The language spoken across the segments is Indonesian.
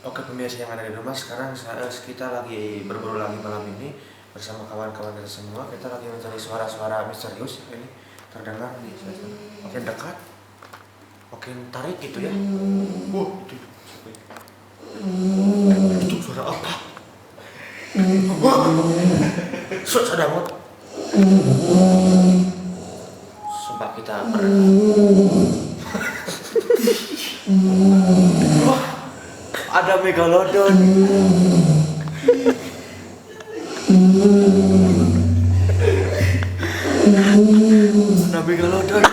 Oke pemirsa yang ada di rumah, sekarang kita lagi berburu lagi malam ini bersama kawan-kawan kita semua. Kita lagi mencari suara-suara misterius yang ini terdengar di makin dekat, makin tarik gitu ya. Itu suara apa? Suara damut. Coba kita ada megalodon. Ada megalodon.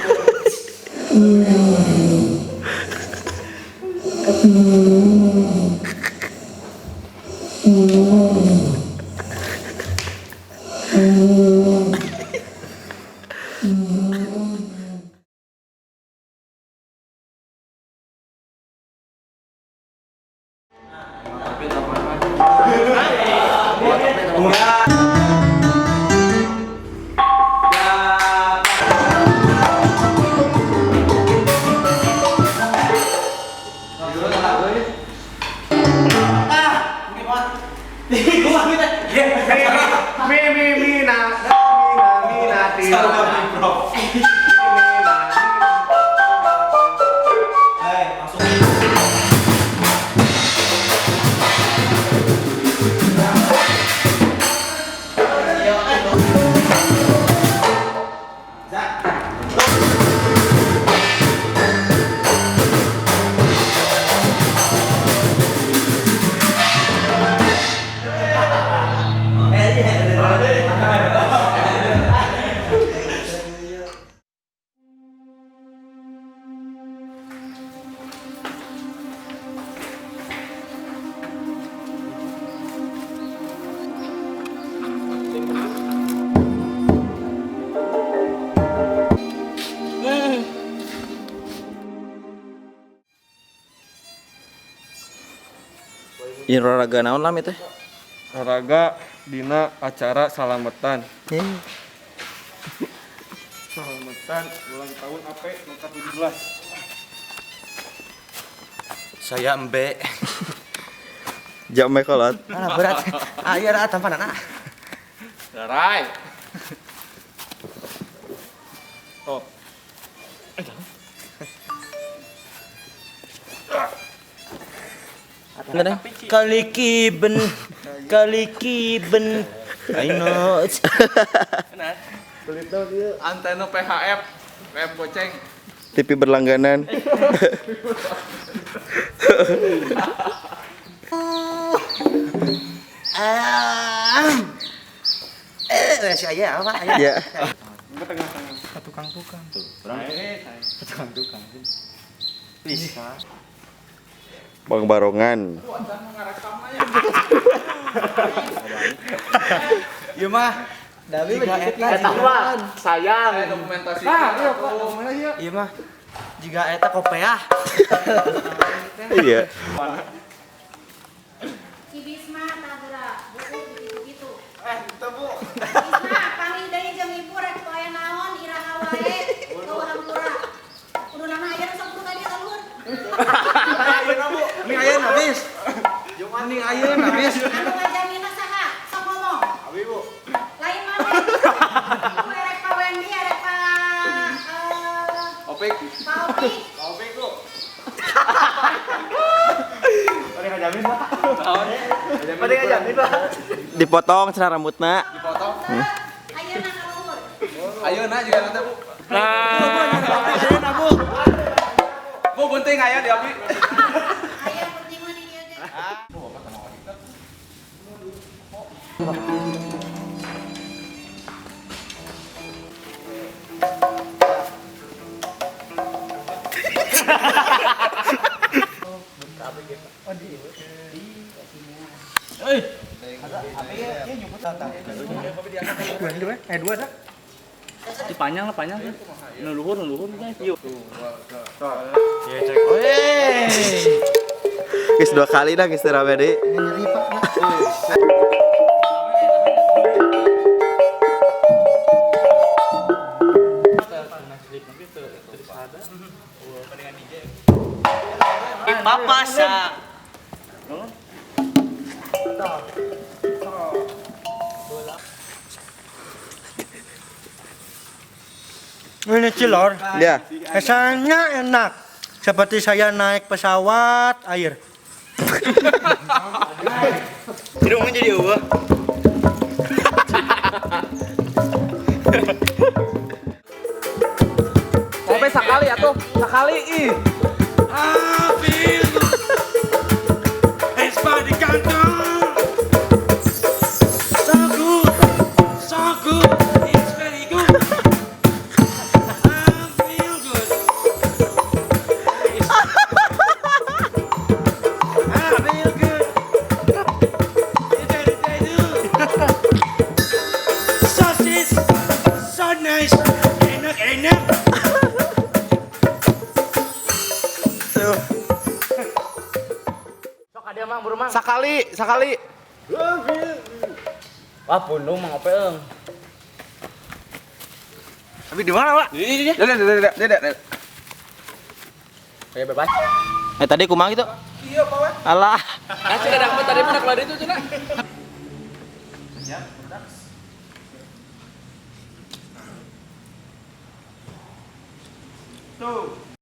Ini olahraga naon lam itu? Olahraga dina acara salametan. Salametan ulang tahun AP nomor 17. Saya Embe. Jam kolot. Berat. Ayo dah tampanan ah. Darai. Oh. Kali kiben. I know. Antena PHF goceng. TV berlangganan. Saya apa ya? Ya. Tukang-tukang tuh. Tukang-tukang. Bisa. Bang Barongan. Iya mah. Dawi sayang dokumentasi. Iya mah. Jika eta kopeah. Iya. Cibisma tadura buku gitu-gitu. Itu Bu. Cibisma kami dari jam ibu rek poe naon iraha wae tuh hampura. Kudu nama aya sok kudu tadi alur. Ini ayeun habis. Ini ayeun habis. Anu ngajamina saha? Sok ngomong. Abi Bu. Lain mana? Ku erek pa Wendy erek pa Opik. Pa Opi. Opik Bu. Mari ngajamin Pak. Mari ngajamin Pak. Dipotong cenah rambutna. Dipotong. Ayeuna ka luhur. Ayeuna juga nanti Bu. Ayeuna Bu. Bu bunting aya di Abi. Aya penting mah di dieu ge. Panjang lah neluhur guys yuk Ya cek. Geus 2 kali dah geus rame deui. Papasa Cilor, Ya. rasanya enak. Seperti saya naik pesawat air. Hidungnya jadi apa? Kopi sekali atuh, sekali ih. Sekali. Wah, pundung mang ope eung. Tapi di mana, Pak? Dede. Kayak bebas. Tadi kumaha gitu? Iya, Pak. Alah. Sudah dapat tadi mana keluar itu cenah. Tuh.